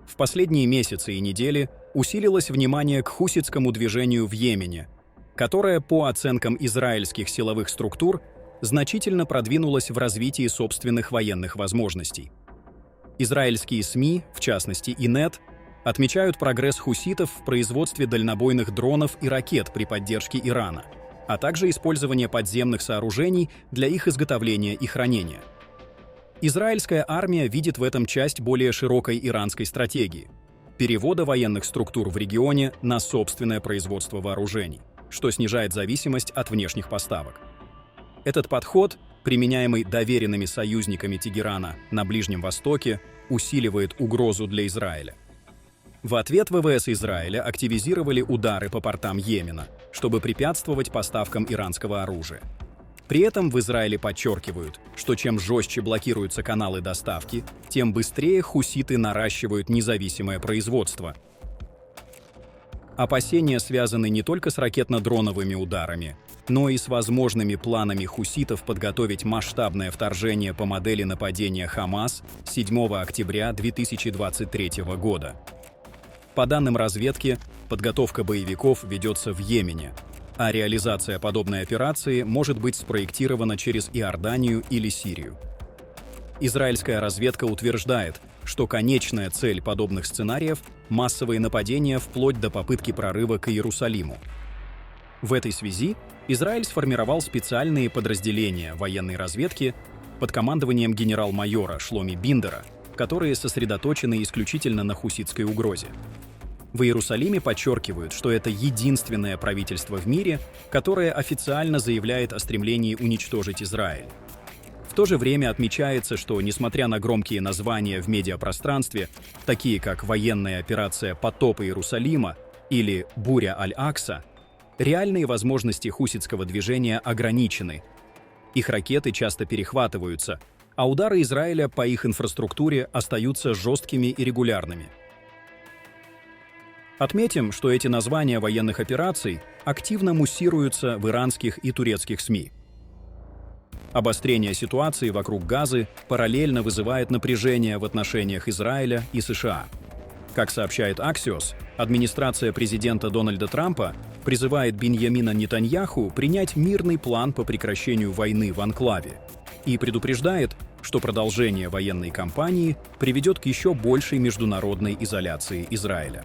В последние месяцы и недели усилилось внимание к хуситскому движению в Йемене, которое, по оценкам израильских силовых структур, значительно продвинулось в развитии собственных военных возможностей. Израильские СМИ, в частности ИНЕТ, отмечают прогресс хуситов в производстве дальнобойных дронов и ракет при поддержке Ирана, а также использование подземных сооружений для их изготовления и хранения. Израильская армия видит в этом часть более широкой иранской стратегии – перевода военных структур в регионе на собственное производство вооружений, что снижает зависимость от внешних поставок. Этот подход, применяемый доверенными союзниками Тегерана на Ближнем Востоке, усиливает угрозу для Израиля. В ответ ВВС Израиля активизировали удары по портам Йемена, чтобы препятствовать поставкам иранского оружия. При этом в Израиле подчеркивают, что чем жестче блокируются каналы доставки, тем быстрее хуситы наращивают независимое производство. Опасения связаны не только с ракетно-дроновыми ударами, но и с возможными планами хуситов подготовить масштабное вторжение по модели нападения Хамас 7 октября 2023 года. По данным разведки, подготовка боевиков ведется в Йемене, а реализация подобной операции может быть спроектирована через Иорданию или Сирию. Израильская разведка утверждает, что конечная цель подобных сценариев – массовые нападения вплоть до попытки прорыва к Иерусалиму. В этой связи Израиль сформировал специальные подразделения военной разведки под командованием генерал-майора Шломи Биндера, которые сосредоточены исключительно на хуситской угрозе. В Иерусалиме подчеркивают, что это единственное правительство в мире, которое официально заявляет о стремлении уничтожить Израиль. В то же время отмечается, что, несмотря на громкие названия в медиапространстве, такие как «Военная операция «Потоп Иерусалима» или «Буря Аль-Акса», реальные возможности хуситского движения ограничены. Их ракеты часто перехватываются, а удары Израиля по их инфраструктуре остаются жесткими и регулярными. Отметим, что эти названия военных операций активно муссируются в иранских и турецких СМИ. Обострение ситуации вокруг Газы параллельно вызывает напряжение в отношениях Израиля и США. Как сообщает Axios, администрация президента Дональда Трампа призывает Биньямина Нетаньяху принять мирный план по прекращению войны в анклаве и предупреждает, что продолжение военной кампании приведет к еще большей международной изоляции Израиля.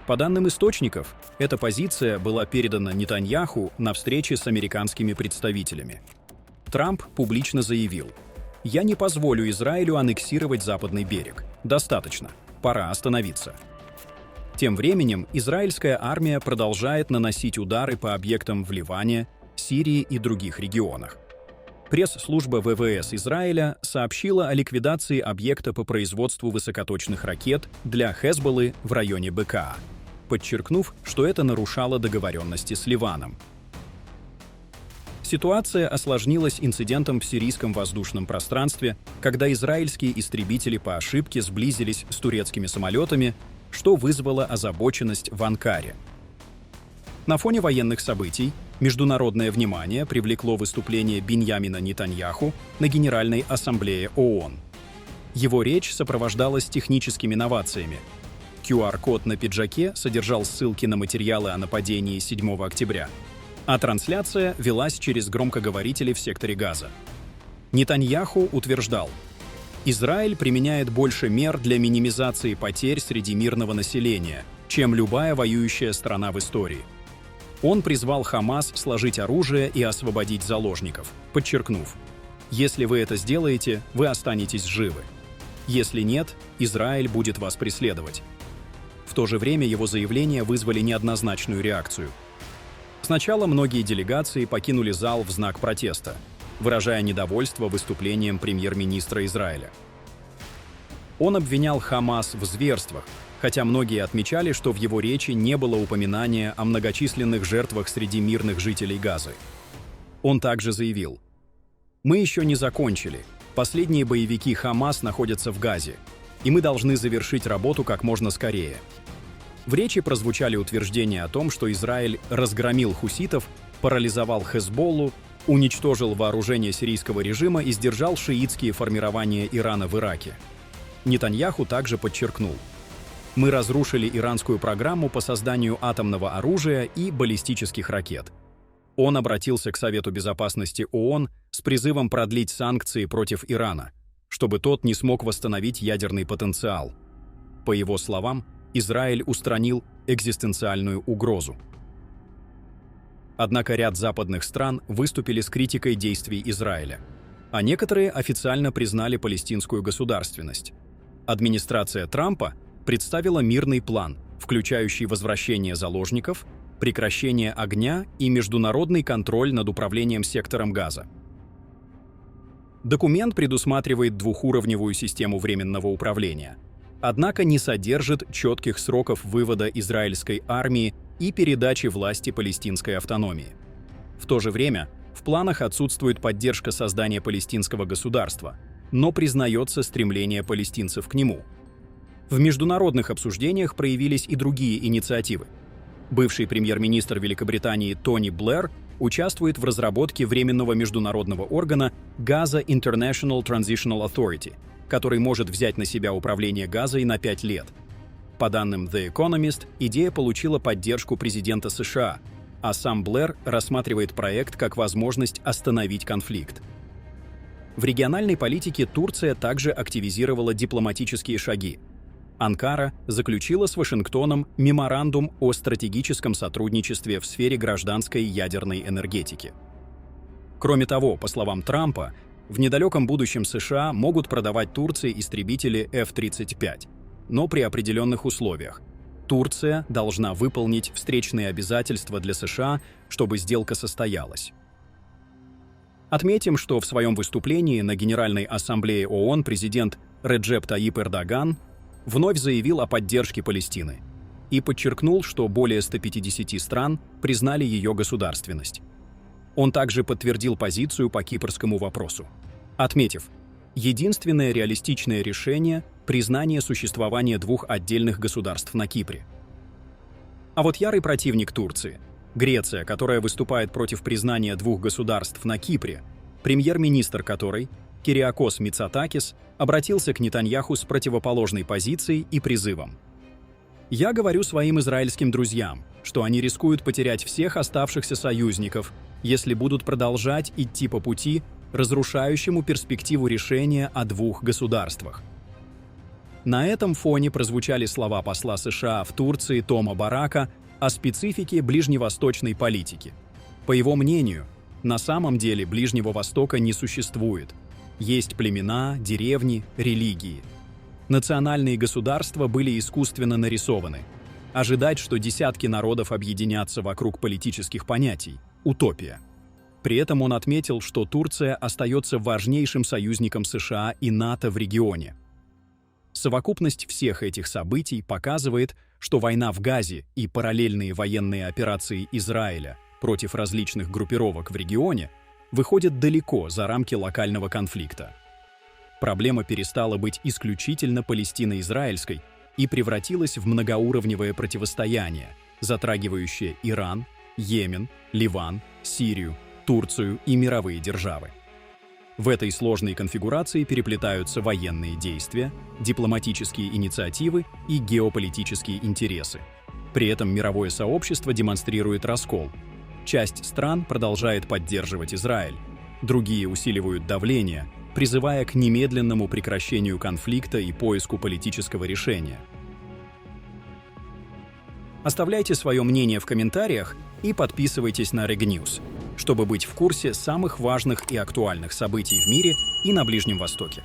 По данным источников, эта позиция была передана Нетаньяху на встрече с американскими представителями. Трамп публично заявил: «Я не позволю Израилю аннексировать Западный берег. Достаточно. Пора остановиться». Тем временем израильская армия продолжает наносить удары по объектам в Ливане, Сирии и других регионах. Пресс-служба ВВС Израиля сообщила о ликвидации объекта по производству высокоточных ракет для Хезболлы в районе Бекаа, подчеркнув, что это нарушало договоренности с Ливаном. Ситуация осложнилась инцидентом в сирийском воздушном пространстве, когда израильские истребители по ошибке сблизились с турецкими самолетами, что вызвало озабоченность в Анкаре. На фоне военных событий международное внимание привлекло выступление Биньямина Нетаньяху на Генеральной ассамблее ООН. Его речь сопровождалась техническими новациями. QR-код на пиджаке содержал ссылки на материалы о нападении 7 октября, а трансляция велась через громкоговорители в секторе Газа. Нетаньяху утверждал: «Израиль применяет больше мер для минимизации потерь среди мирного населения, чем любая воюющая страна в истории». Он призвал Хамас сложить оружие и освободить заложников, подчеркнув: «Если вы это сделаете, вы останетесь живы. Если нет, Израиль будет вас преследовать». В то же время его заявления вызвали неоднозначную реакцию. Сначала многие делегации покинули зал в знак протеста, выражая недовольство выступлением премьер-министра Израиля. Он обвинял Хамас в зверствах, хотя многие отмечали, что в его речи не было упоминания о многочисленных жертвах среди мирных жителей Газы. Он также заявил: «Мы еще не закончили. Последние боевики Хамас находятся в Газе, и мы должны завершить работу как можно скорее». В речи прозвучали утверждения о том, что Израиль разгромил хуситов, парализовал Хезболлу, уничтожил вооружение сирийского режима и сдержал шиитские формирования Ирана в Ираке. Нетаньяху также подчеркнул: Мы разрушили иранскую программу по созданию атомного оружия и баллистических ракет. Он обратился к Совету Безопасности ООН с призывом продлить санкции против Ирана, чтобы тот не смог восстановить ядерный потенциал. По его словам, Израиль устранил экзистенциальную угрозу. Однако ряд западных стран выступили с критикой действий Израиля, а некоторые официально признали палестинскую государственность. Администрация Трампа представила мирный план, включающий возвращение заложников, прекращение огня и международный контроль над управлением сектором Газа. Документ предусматривает двухуровневую систему временного управления, однако не содержит четких сроков вывода израильской армии и передачи власти палестинской автономии. В то же время в планах отсутствует поддержка создания палестинского государства, но признается стремление палестинцев к нему. В международных обсуждениях проявились и другие инициативы. Бывший премьер-министр Великобритании Тони Блэр участвует в разработке временного международного органа Gaza International Transitional Authority, который может взять на себя управление Газой на 5 лет. По данным The Economist, идея получила поддержку президента США, а сам Блэр рассматривает проект как возможность остановить конфликт. В региональной политике Турция также активизировала дипломатические шаги. Анкара заключила с Вашингтоном меморандум о стратегическом сотрудничестве в сфере гражданской ядерной энергетики. Кроме того, по словам Трампа, в недалеком будущем США могут продавать Турции истребители F-35, но при определенных условиях. Турция должна выполнить встречные обязательства для США, чтобы сделка состоялась. Отметим, что в своем выступлении на Генеральной Ассамблее ООН президент Реджеп Таyyip Эрдоган вновь заявил о поддержке Палестины и подчеркнул, что более 150 стран признали ее государственность. Он также подтвердил позицию по кипрскому вопросу, отметив: единственное реалистичное решение – признание существования двух отдельных государств на Кипре. А вот ярый противник Турции, Греция, которая выступает против признания двух государств на Кипре, премьер-министр которой, Кириакос Мицотакис, обратился к Нетаньяху с противоположной позицией и призывом: «Я говорю своим израильским друзьям, что они рискуют потерять всех оставшихся союзников, если будут продолжать идти по пути, разрушающему перспективу решения о двух государствах». На этом фоне прозвучали слова посла США в Турции Тома Барака о специфике ближневосточной политики. По его мнению, на самом деле Ближнего Востока не существует. Есть племена, деревни, религии. Национальные государства были искусственно нарисованы. Ожидать, что десятки народов объединятся вокруг политических понятий – утопия. При этом он отметил, что Турция остается важнейшим союзником США и НАТО в регионе. Совокупность всех этих событий показывает, что война в Газе и параллельные военные операции Израиля против различных группировок в регионе выходят далеко за рамки локального конфликта. Проблема перестала быть исключительно палестино-израильской и превратилась в многоуровневое противостояние, затрагивающее Иран, Йемен, Ливан, Сирию, Турцию и мировые державы. В этой сложной конфигурации переплетаются военные действия, дипломатические инициативы и геополитические интересы. При этом мировое сообщество демонстрирует раскол. Часть стран продолжает поддерживать Израиль, другие усиливают давление, призывая к немедленному прекращению конфликта и поиску политического решения. Оставляйте свое мнение в комментариях и подписывайтесь на Регньюз, чтобы быть в курсе самых важных и актуальных событий в мире и на Ближнем Востоке.